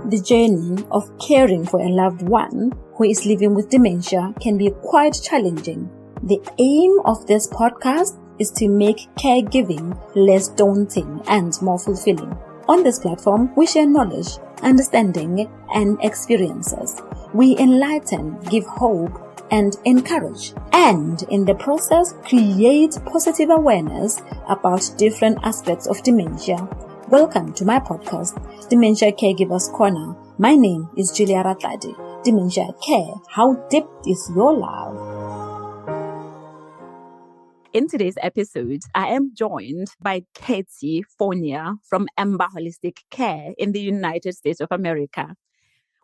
The journey of caring for a loved one who is living with dementia can be quite challenging. The aim of this podcast is to make caregiving less daunting and more fulfilling. On this platform, we share knowledge, understanding, and experiences. We enlighten, give hope, and encourage, and in the process, create positive awareness about different aspects of dementia. Welcome to my podcast, Dementia Caregivers Corner. My name is Julia Ratladi. Dementia Care, how deep is your love? In today's episode, I am joined by Katie Fournier from Ember Holistic Care in the United States of America.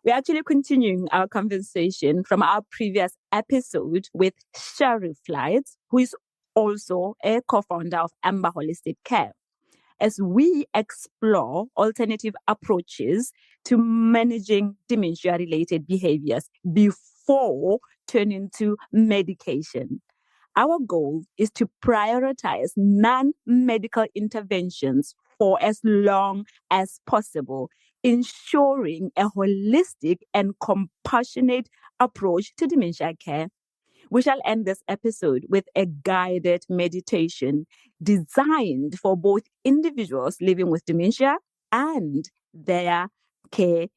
We're actually continuing our conversation from our previous episode with Shari Flight, who is also a co-founder of Ember Holistic Care, as we explore alternative approaches to managing dementia-related behaviors before turning to medication. Our goal is to prioritize non-medical interventions for as long as possible, ensuring a holistic and compassionate approach to dementia care. We shall end this episode with a guided meditation designed for both individuals living with dementia and their caregivers.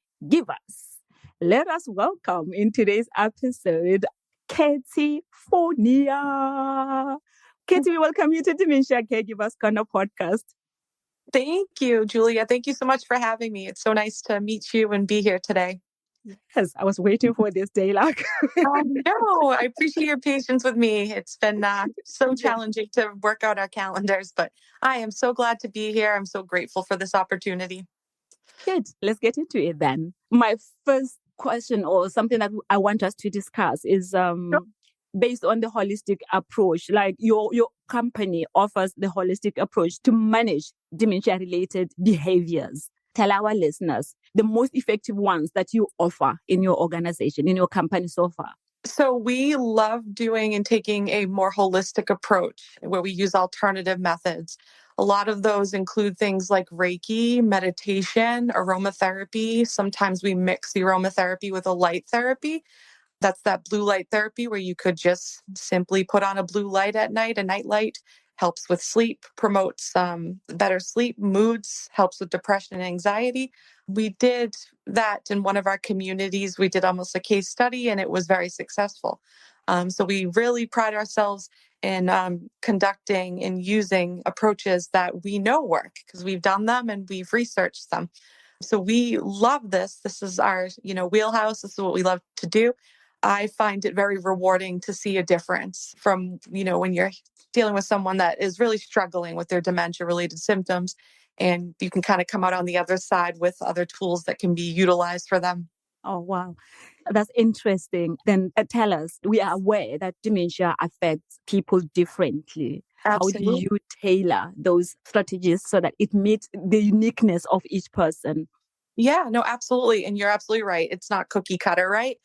Let us welcome in today's episode Katie Fournier. Katie, we welcome you to Dementia Caregivers Corner Podcast. Thank you, Julia. Thank you so much for having me. It's so nice to meet you and be here today. Yes, I was waiting for this day, like. No, I appreciate your patience with me. It's been so challenging to work out our calendars, but I am so glad to be here. I'm so grateful for this opportunity. Good. Let's get into it then. My first question, or something that I want us to discuss, is based on the holistic approach. Like your company offers the holistic approach to manage dementia-related behaviors. Tell our listeners the most effective ones that you offer in your organization, in your company so far. So we love doing and taking a more holistic approach where we use alternative methods. A lot of those include things like Reiki, meditation, aromatherapy. Sometimes we mix the aromatherapy with a light therapy. That's that blue light therapy where you could just simply put on a blue light at night, a night light. Helps with sleep, promotes better sleep, moods, helps with depression and anxiety. We did that in one of our communities. We did almost a case study and it was very successful. So we really pride ourselves in conducting and using approaches that we know work because we've done them and we've researched them. So we love this. This is our, wheelhouse. This is what we love to do. I find it very rewarding to see a difference from, when you're dealing with someone that is really struggling with their dementia-related symptoms, and you can kind of come out on the other side with other tools that can be utilized for them. Oh, wow. That's interesting. Then tell us, we are aware that dementia affects people differently. Absolutely. How do you tailor those strategies so that it meets the uniqueness of each person? Yeah, no, absolutely. And you're absolutely right. It's not cookie cutter, right?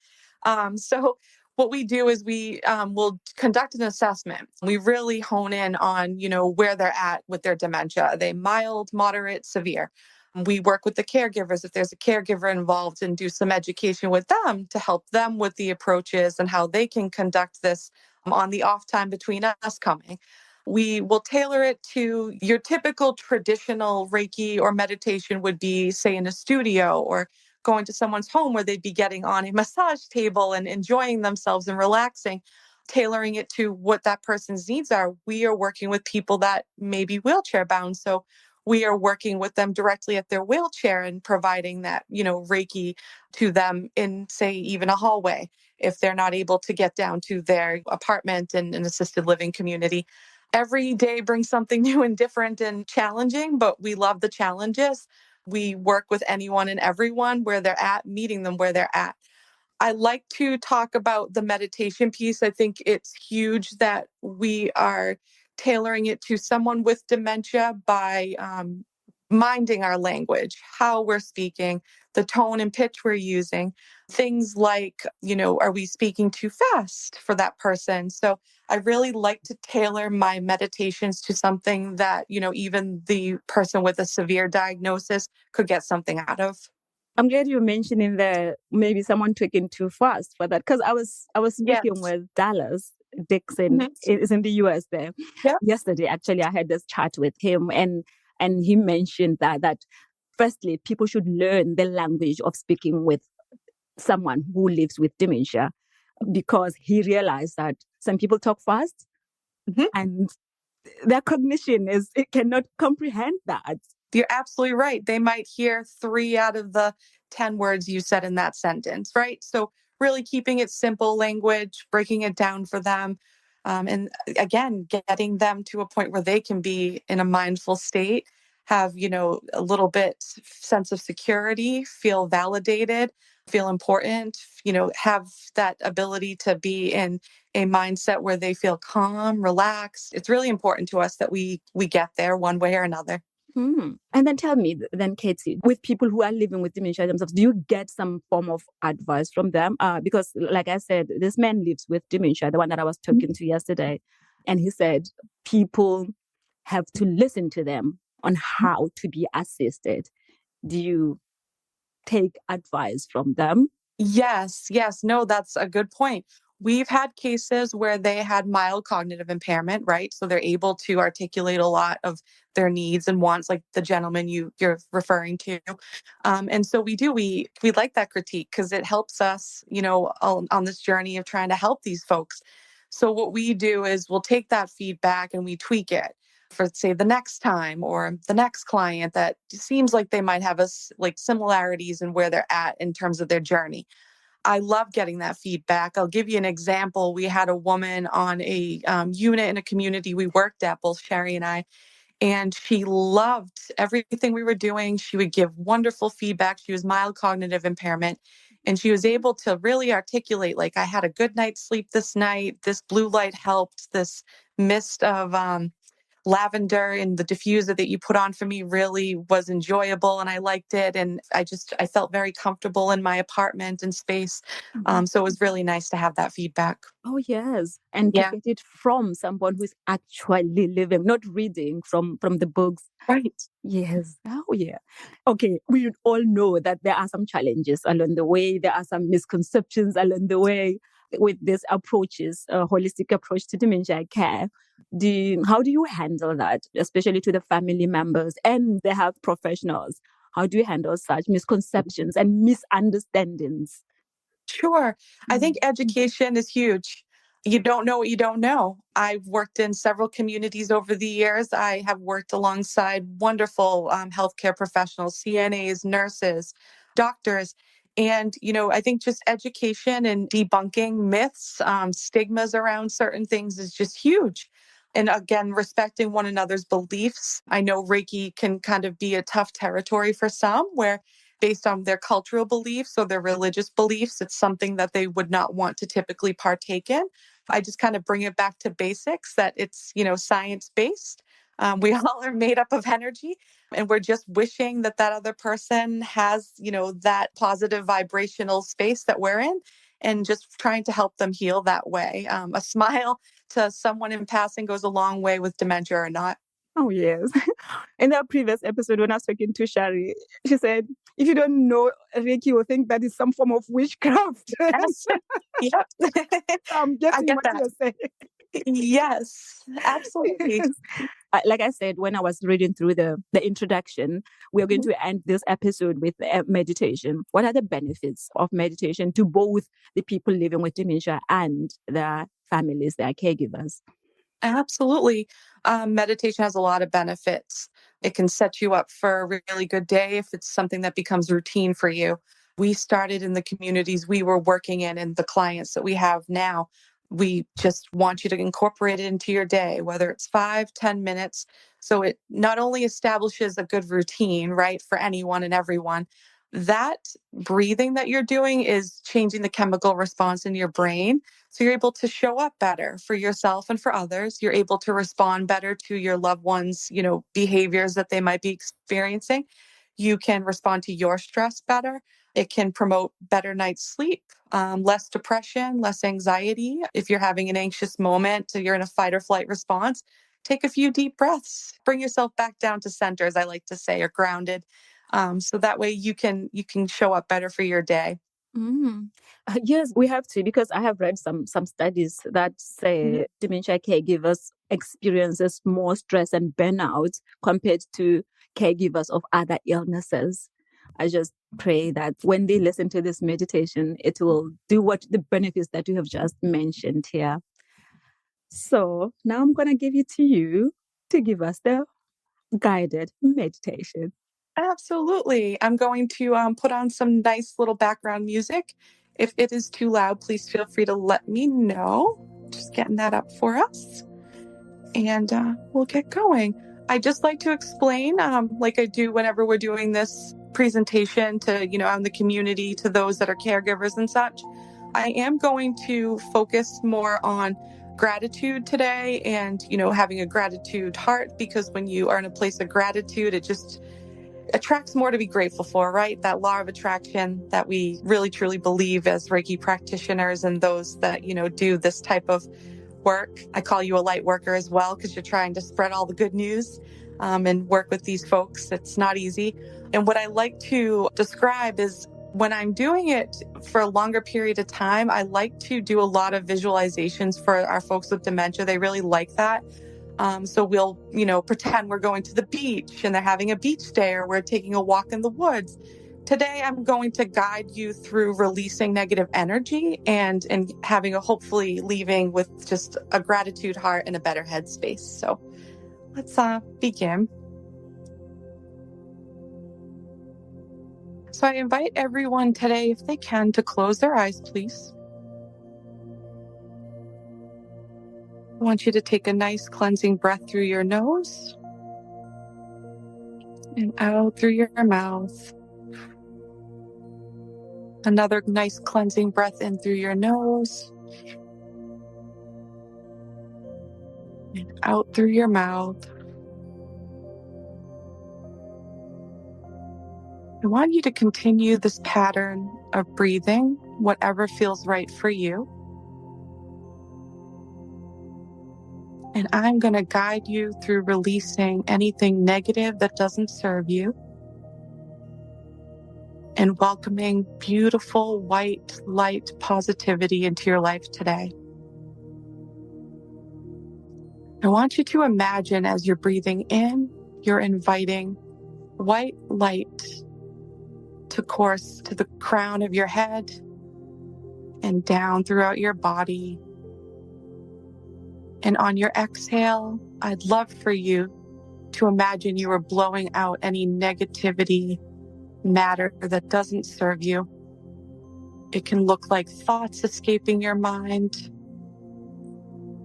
So what we do is we will conduct an assessment. We really hone in on, where they're at with their dementia. Are they mild, moderate, severe? We work with the caregivers if there's a caregiver involved and do some education with them to help them with the approaches and how they can conduct this on the off time between us coming. We will tailor it to your typical traditional Reiki or meditation would be, say, in a studio or going to someone's home where they'd be getting on a massage table and enjoying themselves and relaxing, tailoring it to what that person's needs are. We are working with people that may be wheelchair bound. So we are working with them directly at their wheelchair and providing that, Reiki to them in, say, even a hallway if they're not able to get down to their apartment and an assisted living community. Every day brings something new and different and challenging, but we love the challenges. We work with anyone and everyone where they're at, meeting them where they're at. I like to talk about the meditation piece. I think it's huge that we are tailoring it to someone with dementia by minding our language, how we're speaking, the tone and pitch we're using, things like, are we speaking too fast for that person? So I really like to tailor my meditations to something that, even the person with a severe diagnosis could get something out of. I'm glad you're mentioning that maybe someone took in too fast for that, because I was speaking Yes. with Dallas Dixon, Mhm. is in the US there Yep. yesterday. Actually, I had this chat with him, and he mentioned that firstly, people should learn the language of speaking with someone who lives with dementia, because he realized that some people talk fast Mhm. and their cognition is, it cannot comprehend that. You're absolutely right. They might hear 3 out of the 10 words you said in that sentence, right? So really keeping it simple language, breaking it down for them. And again, getting them to a point where they can be in a mindful state, have, a little bit sense of security, feel validated, feel important, have that ability to be in a mindset where they feel calm, relaxed. It's really important to us that we get there one way or another. Hmm. And then tell me, then Katie, with people who are living with dementia themselves, do you get some form of advice from them? Because, like I said, this man lives with dementia, the one that I was talking to yesterday, and he said people have to listen to them on how to be assisted. Do you take advice from them? Yes, yes. No, that's a good point. We've had cases where they had mild cognitive impairment, right? So they're able to articulate a lot of their needs and wants, like the gentleman you're referring to. And so we like that critique because it helps us, on this journey of trying to help these folks. So what we do is we'll take that feedback and we tweak it for, say, the next time or the next client that seems like they might have like similarities in where they're at in terms of their journey. I love getting that feedback. I'll give you an example. We had a woman on a unit in a community we worked at, both Shari and I, and she loved everything we were doing. She would give wonderful feedback. She was mild cognitive impairment. And she was able to really articulate, like, I had a good night's sleep this night. This blue light helped. This mist of lavender and the diffuser that you put on for me really was enjoyable and I liked it. And I felt very comfortable in my apartment and space. Mhm. So it was really nice to have that feedback. Oh, yes. And to Yeah. get it from someone who's actually living, not reading from the books. Right. Yes. Oh, yeah. Okay. We all know that there are some challenges along the way. There are some misconceptions along the way with these approaches, holistic approach to dementia care. How do you handle that, especially to the family members and the health professionals? How do you handle such misconceptions and misunderstandings? Sure. I think Mm. education is huge. You don't know what you don't know. I've worked in several communities over the years. I have worked alongside wonderful healthcare professionals, CNAs, nurses, doctors. And, I think just education and debunking myths, stigmas around certain things is just huge. And again, respecting one another's beliefs. I know Reiki can kind of be a tough territory for some where based on their cultural beliefs or their religious beliefs, it's something that they would not want to typically partake in. I just kind of bring it back to basics that it's, science based. We all are made up of energy and we're just wishing that that other person has, that positive vibrational space that we're in and just trying to help them heal that way. A smile to someone in passing goes a long way with dementia or not. Oh, yes. In that previous episode, when I was talking to Shari, she said, if you don't know Reiki, you think that is some form of witchcraft. Yes. Yep. I'm I getting get what that. you're saying. Yes, absolutely. Yes. Like I said, when I was reading through the introduction, we are going Mhm. to end this episode with meditation. What are the benefits of meditation to both the people living with dementia and their families, their caregivers? Absolutely. Meditation has a lot of benefits. It can set you up for a really good day if it's something that becomes routine for you. We started in the communities we were working in and the clients that we have now. We just want you to incorporate it into your day, whether it's 5, 10 minutes. So it not only establishes a good routine, right, for anyone and everyone, that breathing that you're doing is changing the chemical response in your brain so you're able to show up better for yourself and for others. You're able to respond better to your loved ones, behaviors that they might be experiencing. You can respond to your stress better. It can promote better night's sleep, less depression, less anxiety. If you're having an anxious moment, you're in a fight or flight response, take a few deep breaths. Bring yourself back down to center, as I like to say, or grounded. So that way you can show up better for your day. Yes, we have to, because I have read some studies that say dementia caregivers experiences more stress and burnout compared to caregivers of other illnesses. I just pray that when they listen to this meditation, it will do what the benefits that you have just mentioned here. So now I'm going to give it to you to give us the guided meditation. Absolutely. I'm going to put on some nice little background music. If it is too loud, please feel free to let me know. Just getting that up for us. And we'll get going. I just like to explain, like I do whenever we're doing this presentation to, out in the community, to those that are caregivers and such. I am going to focus more on gratitude today and, having a gratitude heart, because when you are in a place of gratitude, it just attracts more to be grateful for, right? That law of attraction that we really truly believe as Reiki practitioners and those that, do this type of work. I call you a light worker as well, because you're trying to spread all the good news and work with these folks. It's not easy. And what I like to describe is when I'm doing it for a longer period of time, I like to do a lot of visualizations for our folks with dementia. They really like that. So we'll, pretend we're going to the beach and they're having a beach day, or we're taking a walk in the woods. Today, I'm going to guide you through releasing negative energy and having hopefully leaving with just a gratitude heart and a better headspace. So let's begin. So I invite everyone today, if they can, to close their eyes, please. I want you to take a nice cleansing breath through your nose and out through your mouth. Another nice cleansing breath in through your nose and out through your mouth. I want you to continue this pattern of breathing, whatever feels right for you. And I'm going to guide you through releasing anything negative that doesn't serve you and welcoming beautiful, white, light positivity into your life today. I want you to imagine as you're breathing in, you're inviting white light to course to the crown of your head and down throughout your body. And on your exhale, I'd love for you to imagine you are blowing out any negativity, matter that doesn't serve you. It can look like thoughts escaping your mind.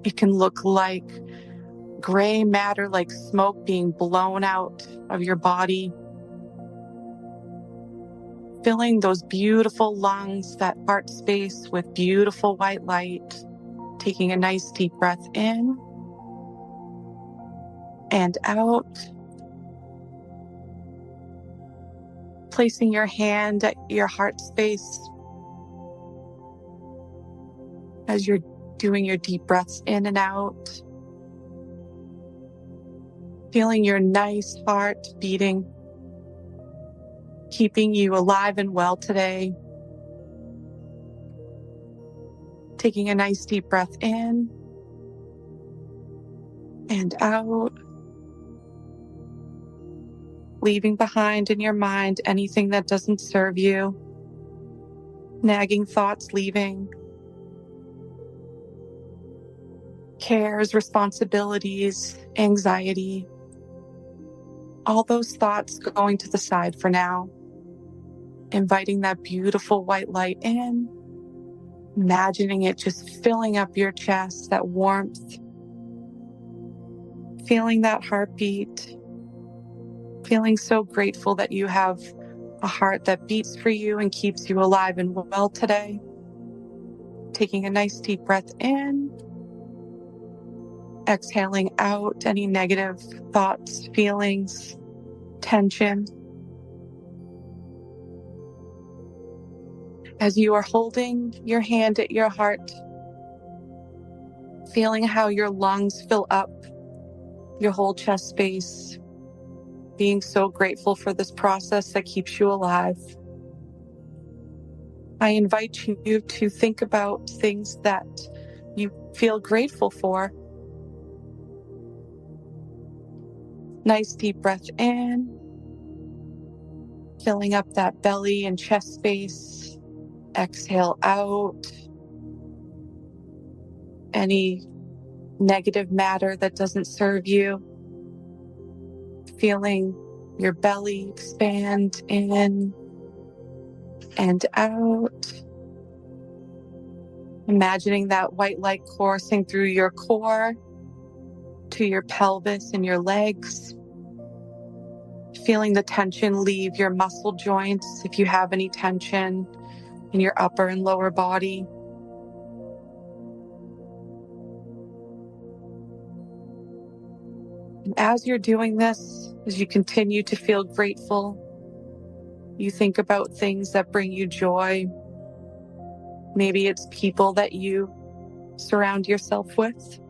It can look like gray matter, like smoke being blown out of your body. Filling those beautiful lungs, that heart space with beautiful white light. Taking a nice deep breath in and out. Placing your hand at your heart space as you're doing your deep breaths in and out. Feeling your nice heart beating, keeping you alive and well today. Taking a nice deep breath in and out. Leaving behind in your mind anything that doesn't serve you. Nagging thoughts leaving. Cares, responsibilities, anxiety. All those thoughts going to the side for now. Inviting that beautiful white light in. Imagining it just filling up your chest, that warmth. Feeling that heartbeat. Feeling so grateful that you have a heart that beats for you and keeps you alive and well today. Taking a nice deep breath in. Exhaling out any negative thoughts, feelings, tension. As you are holding your hand at your heart, feeling how your lungs fill up your whole chest space, being so grateful for this process that keeps you alive. I invite you to think about things that you feel grateful for. Nice deep breath in, filling up that belly and chest space. Exhale out any negative matter that doesn't serve you. Feeling your belly expand in and out. Imagining that white light coursing through your core to your pelvis and your legs. Feeling the tension leave your muscle joints if you have any tension in your upper and lower body. And as you're doing this, as you continue to feel grateful, you think about things that bring you joy. Maybe it's people that you surround yourself with,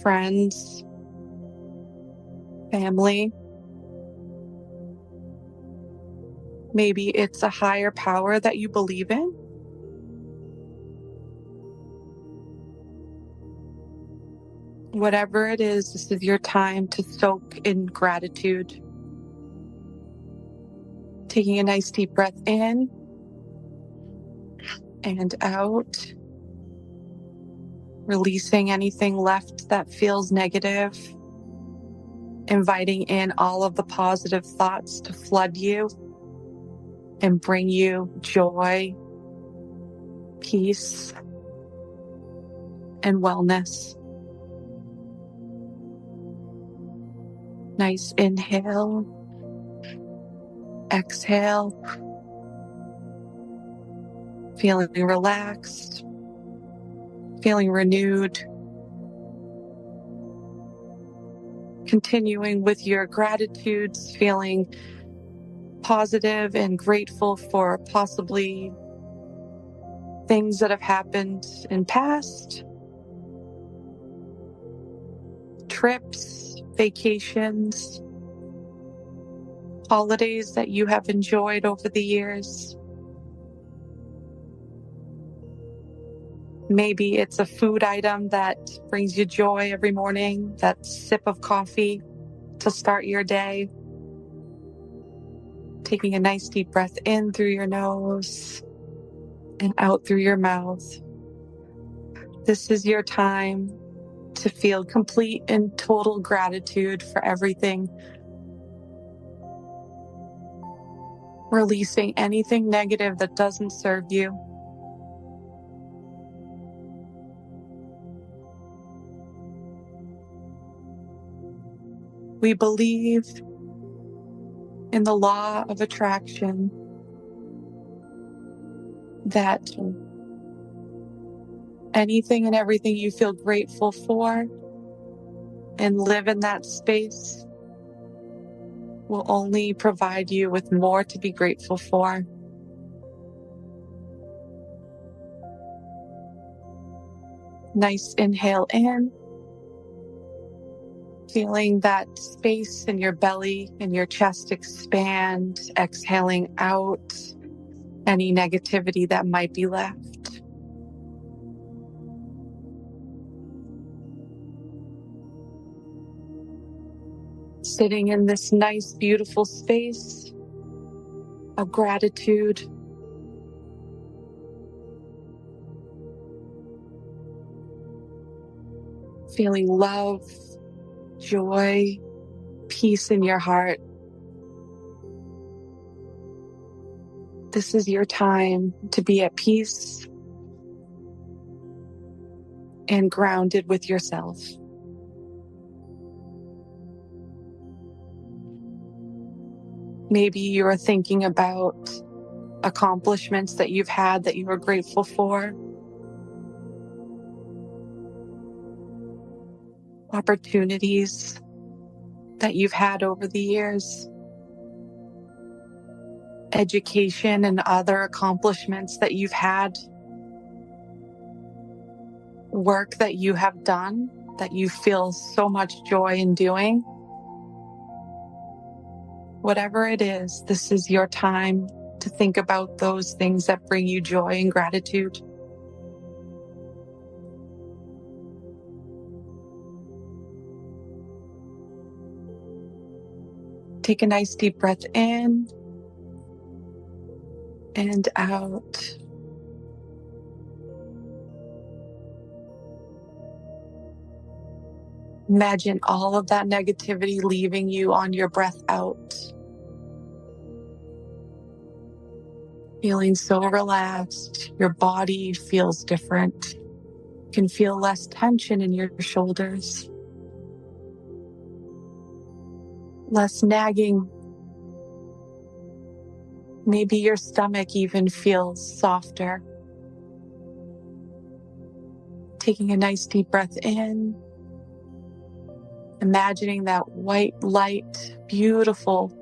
friends, family. Maybe it's a higher power that you believe in. Whatever it is, this is your time to soak in gratitude. Taking a nice deep breath in and out. Releasing anything left that feels negative. Inviting in all of the positive thoughts to flood you and bring you joy, peace, and wellness. Nice inhale, exhale, feeling relaxed, feeling renewed. Continuing with your gratitudes, feeling positive and grateful for possibly things that have happened in past, trips, vacations, holidays that you have enjoyed over the years. Maybe it's a food item that brings you joy every morning, that sip of coffee to start your day. Taking a nice deep breath in through your nose and out through your mouth. This is your time to feel complete and total gratitude for everything. Releasing anything negative that doesn't serve you. We believe in the law of attraction that anything and everything you feel grateful for and live in that space will only provide you with more to be grateful for. Nice inhale in, feeling that space in your belly and your chest expand, exhaling out any negativity that might be left. Sitting in this nice, beautiful space of gratitude. Feeling love, joy, peace in your heart. This is your time to be at peace and grounded with yourself. Maybe you're thinking about accomplishments that you've had that you are grateful for. Opportunities that you've had over the years. Education and other accomplishments that you've had. Work that you have done that you feel so much joy in doing, whatever it is, this is your time to think about those things that bring you joy and gratitude. Take a nice deep breath in and out. Imagine all of that negativity leaving you on your breath out. Feeling so relaxed, your body feels different. You can feel less tension in your shoulders, less nagging. Maybe your stomach even feels softer. Taking a nice deep breath in, imagining that white light, beautiful,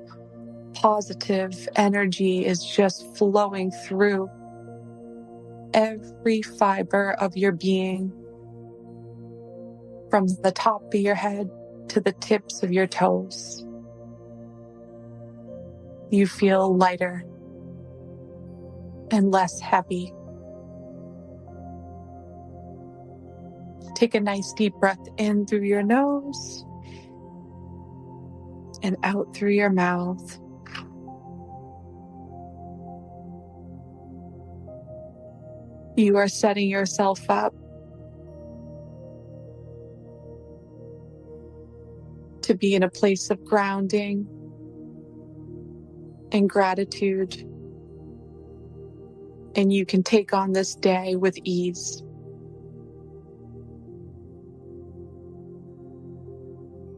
positive energy is just flowing through every fiber of your being, from the top of your head to the tips of your toes. You feel lighter and less heavy. Take a nice deep breath in through your nose and out through your mouth. You are setting yourself up to be in a place of grounding and gratitude, and you can take on this day with ease.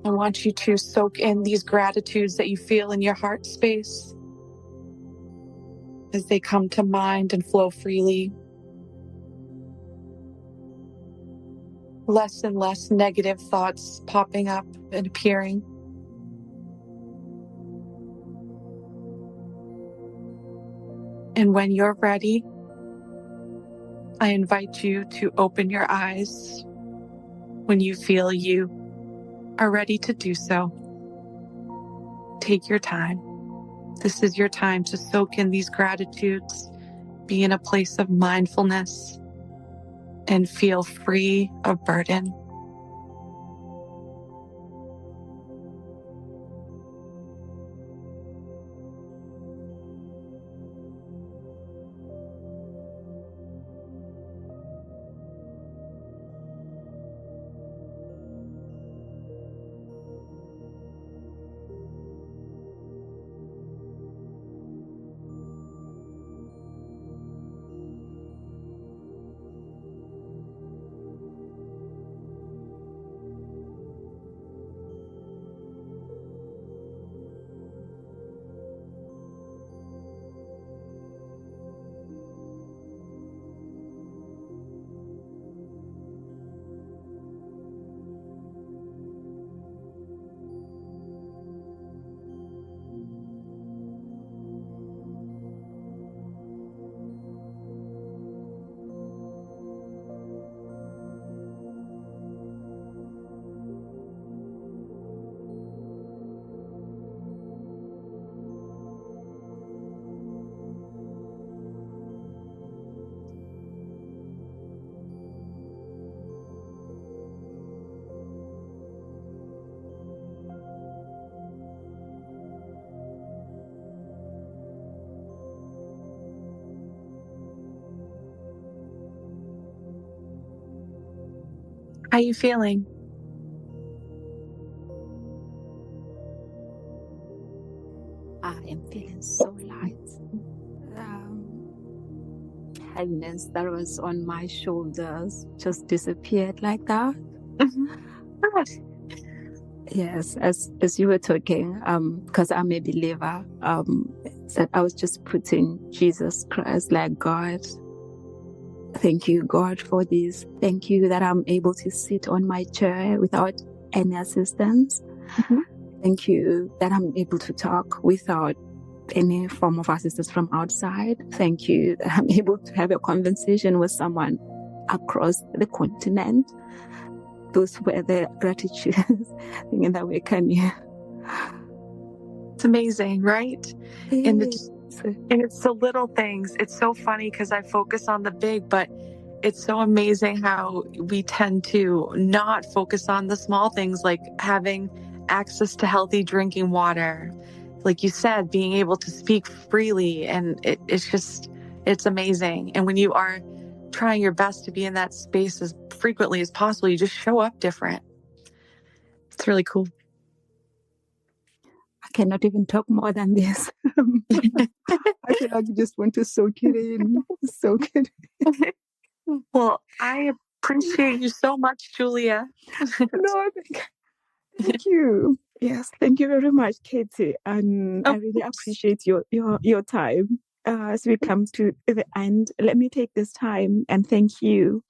I want you to soak in these gratitudes that you feel in your heart space as they come to mind and flow freely. Less and less negative thoughts popping up and appearing. And when you're ready, I invite you to open your eyes when you feel you are ready to do so. Take your time. This is your time to soak in these gratitudes, be in a place of mindfulness, and feel free of burden. How are you feeling? I am feeling so light. Heaviness that was on my shoulders just disappeared like that. Yes, as you were talking, because I'm a believer, that I was just putting Jesus Christ like God. Thank you, God, for this. Thank you that I'm able to sit on my chair without any assistance. Thank you that I'm able to talk without any form of assistance from outside. Thank you that I'm able to have a conversation with someone across the continent. those were the gratitudes. Thinking that way, can you? It's amazing, right? And it's the little things. It's so funny because I focus on the big, but it's so amazing how we tend to not focus on the small things, like having access to healthy drinking water. Like you said, being able to speak freely. And it's amazing. And when you are trying your best to be in that space as frequently as possible, you just show up different. It's really cool. I cannot even talk more than this. I feel like you just want to soak it in. Soak it in. Well, I appreciate you so much, Julia. No, thank you. Yes, thank you very much, Katie. And I really appreciate your time. As we come to the end, let me take this time and thank you,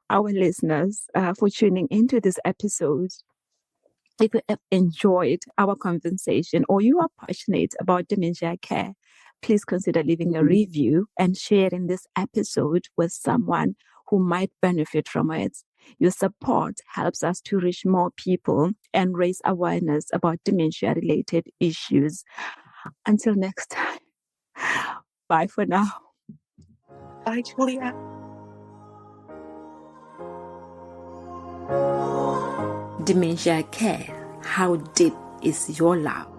our listeners, for tuning into this episode. If you have enjoyed our conversation or you are passionate about dementia care, please consider leaving a review and sharing this episode with someone who might benefit from it. Your support helps us to reach more people and raise awareness about dementia-related issues. Until next time, bye for now. Bye, Julia. Dementia Care. How deep is your love?